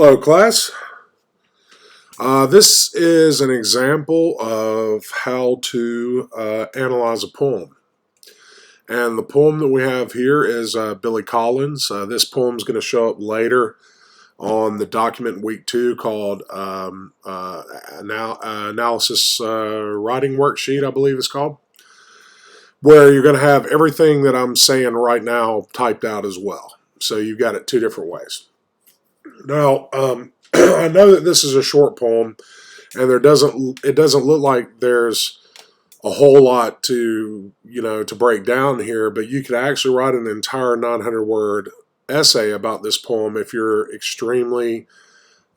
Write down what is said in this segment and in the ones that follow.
Hello, class. This is an example of how to analyze a poem. And the poem that we have here is Billy Collins. This poem is going to show up later on the document in week 2 called Analysis Writing Worksheet, I believe it's called, where you're going to have everything that I'm saying right now typed out as well. So you've got it 2 different ways. Now, I know that this is a short poem, and it doesn't look like there's a whole lot to break down here, but you could actually write an entire 900-word essay about this poem if you're extremely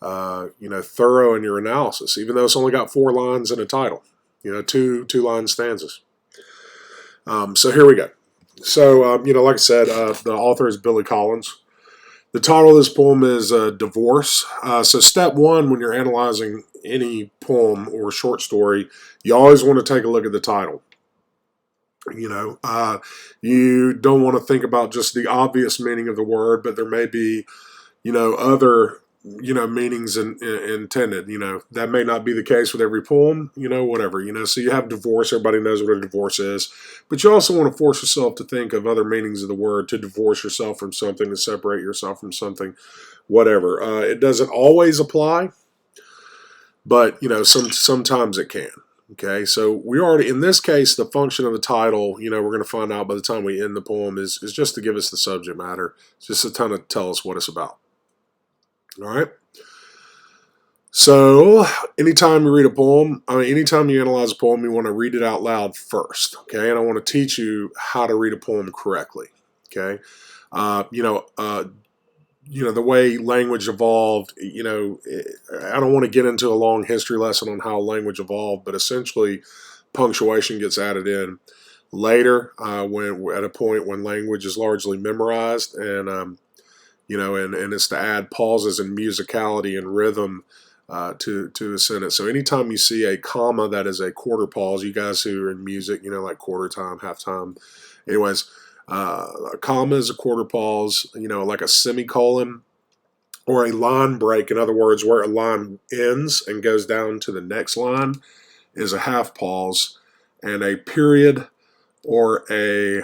thorough in your analysis, even though it's only got 4 lines and a title, two-line stanzas. So here we go. So like I said, the author is Billy Collins. The title of this poem is Divorce. So step 1 when you're analyzing any poem or short story, you always want to take a look at the title. You don't want to think about just the obvious meaning of the word, but there may be, other, meanings intended. That may not be the case with every poem, whatever. So you have divorce. Everybody knows what a divorce is. But you also want to force yourself to think of other meanings of the word, to divorce yourself from something, to separate yourself from something, whatever. It doesn't always apply, but, sometimes it can. Okay, so we already, in this case, the function of the title, we're going to find out by the time we end the poem, is just to give us the subject matter. It's just to kind of tell us what it's about. All right. So anytime you read a poem, anytime you analyze a poem, you want to read it out loud first. Okay, and I want to teach you how to read a poem correctly. Okay, the way language evolved. I don't want to get into a long history lesson on how language evolved, but essentially, punctuation gets added in later when we're at a point when language is largely memorized, and and it's to add pauses and musicality and rhythm to a sentence. So anytime you see a comma that is a quarter pause, you guys who are in music, like quarter time, half time. Anyways, a comma is a quarter pause, like a semicolon or a line break. In other words, where a line ends and goes down to the next line is a half pause, and a period or a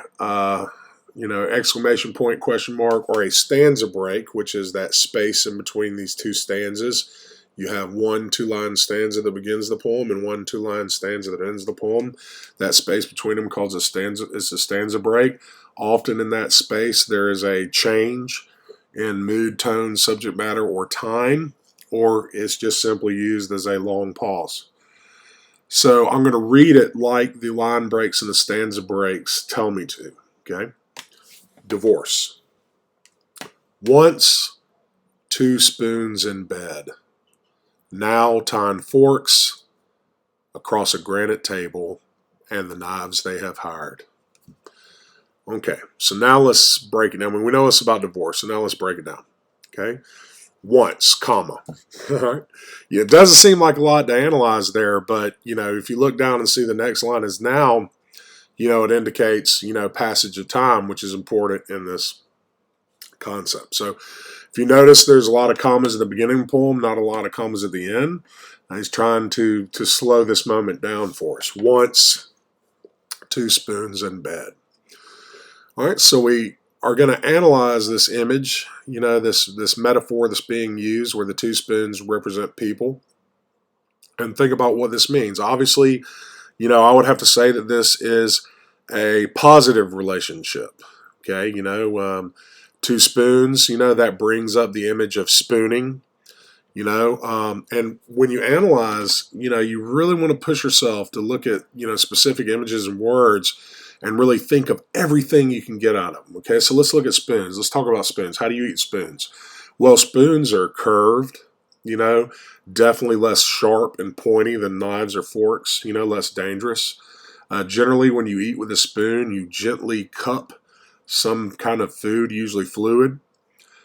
exclamation point, question mark, or a stanza break, which is that space in between these 2 stanzas. You have 1 2-line stanza that begins the poem and 1 2-line stanza that ends the poem. That space between them called a stanza break. Often in that space there is a change in mood, tone, subject matter, or time, or it's just simply used as a long pause. So I'm going to read it like the line breaks and the stanza breaks tell me to. Okay? Divorce. Once 2 spoons in bed, now tying forks across a granite table and the knives they have hired. Okay, so now let's break it down. We know it's about divorce, so now let's break it down. Okay, once, comma. All right. Yeah, it doesn't seem like a lot to analyze there, but if you look down and see the next line is now, it indicates passage of time, which is important in this concept. So if you notice, there's a lot of commas at the beginning of the poem, not a lot of commas at the end. He's trying to slow this moment down for us. Once 2 spoons in bed. All right, so we are going to analyze this image, this metaphor that's being used where the 2 spoons represent people, and think about what this means. Obviously, I would have to say that this is a positive relationship. Okay, 2 spoons, that brings up the image of spooning, and when you analyze, you really want to push yourself to look at, specific images and words and really think of everything you can get out of them. Okay, so let's look at spoons. Let's talk about spoons. How do you eat spoons? Well, spoons are curved, definitely less sharp and pointy than knives or forks, less dangerous. Generally, when you eat with a spoon, you gently cup some kind of food, usually fluid,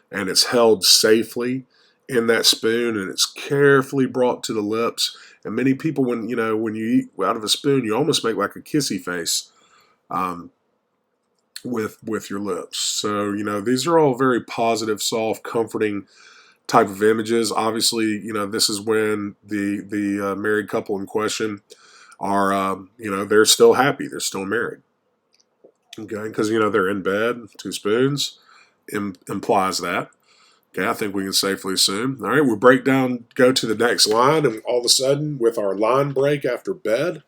and it's held safely in that spoon, and it's carefully brought to the lips. And many people, when you eat out of a spoon, you almost make like a kissy face with your lips. So these are all very positive, soft, comforting type of images. Obviously, you know, this is when the married couple in question are, you know, they're still happy, they're still married. Okay, because you know they're in bed. Two spoons implies that. Okay, I think we can safely assume. All right, we break down, go to the next line, and all of a sudden, with our line break after bed,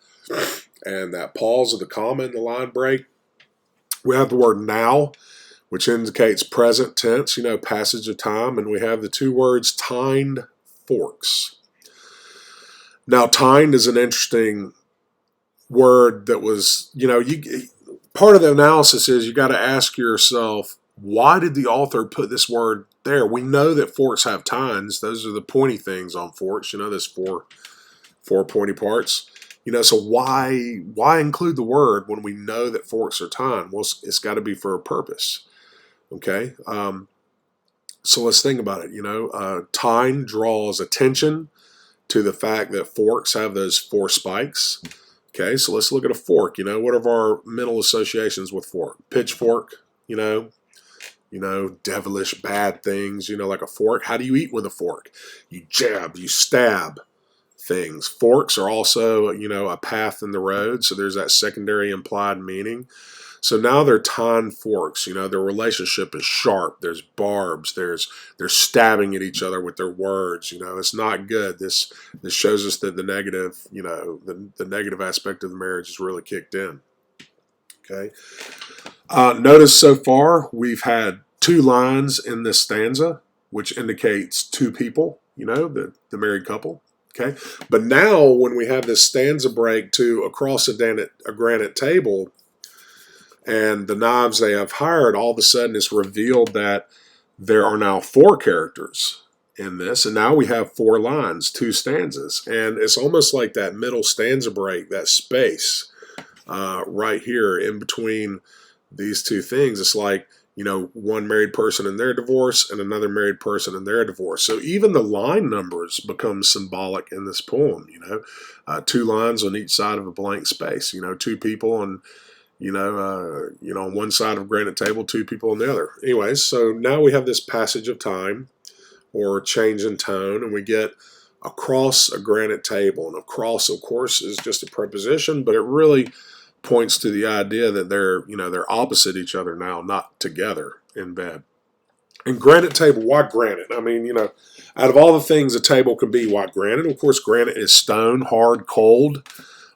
and that pause of the comma in the line break, we have the word now, which indicates present tense, you know, passage of time, and we have the two words tined forks. Now, tined is an interesting word that was, you know, part of the analysis is you got to ask yourself, why did the author put this word there? We know that forks have tines. Those are the pointy things on forks. You know, there's four pointy parts. You know, so why include the word when we know that forks are tined? Well, it's got to be for a purpose. Okay, so let's think about it. You know, tine draws attention to the fact that forks have those four spikes. Okay, so let's look at a fork. You know, what are our mental associations with fork? Pitchfork, you know, devilish, bad things, you know, like a fork. How do you eat with a fork? You jab, you stab things. Forks are also, you know, a path in the road, so there's that secondary implied meaning. So now they're tined forks. You know, their relationship is sharp. There's barbs. They're stabbing at each other with their words. You know, it's not good. This shows us that the negative, you know, the negative aspect of the marriage is really kicked in. Okay. Notice so far we've had two lines in this stanza, which indicates two people. You know, the married couple. Okay. But now when we have this stanza break to across a granite table, and the knives they have hired, all of a sudden it's revealed that there are now four characters in this, and now we have four lines, two stanzas, and it's almost like that middle stanza break, that space right here in between these two things. It's like, you know, one married person in their divorce and another married person in their divorce. So even the line numbers become symbolic in this poem. You know, two lines on each side of a blank space. You know, two people on on one side of a granite table, two people on the other. Anyways, so now we have this passage of time or change in tone, and we get across a granite table. And across, of course, is just a preposition, but it really points to the idea that they're opposite each other now, not together in bed. And granite table, why granite? I mean, you know, out of all the things a table could be, why granite? Of course, granite is stone, hard, cold.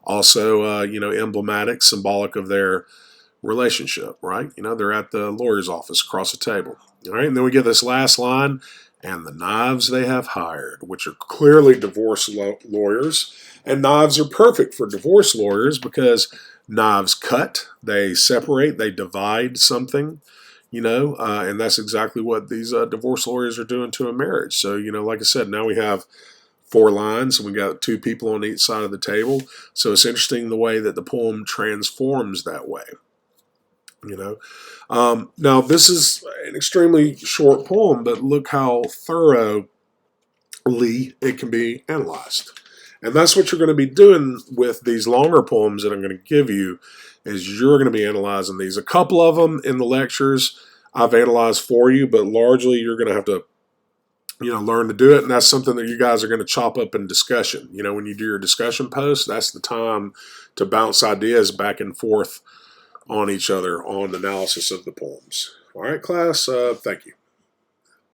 Also, emblematic, symbolic of their relationship, right? You know, they're at the lawyer's office across the table. All right, and then we get this last line, and the knives they have hired, which are clearly divorce lawyers. And knives are perfect for divorce lawyers because knives cut, they separate, they divide something, and that's exactly what these divorce lawyers are doing to a marriage. So, you know, like I said, now we have four lines, and we got two people on each side of the table. So it's interesting the way that the poem transforms that way. Now this is an extremely short poem, but look how thoroughly it can be analyzed. And that's what you're going to be doing with these longer poems that I'm going to give you, is you're going to be analyzing these. A couple of them in the lectures I've analyzed for you, but largely you're going to have to learn to do it, and that's something that you guys are going to chop up in discussion. You know, when you do your discussion posts, that's the time to bounce ideas back and forth on each other on analysis of the poems. All right, class, thank you.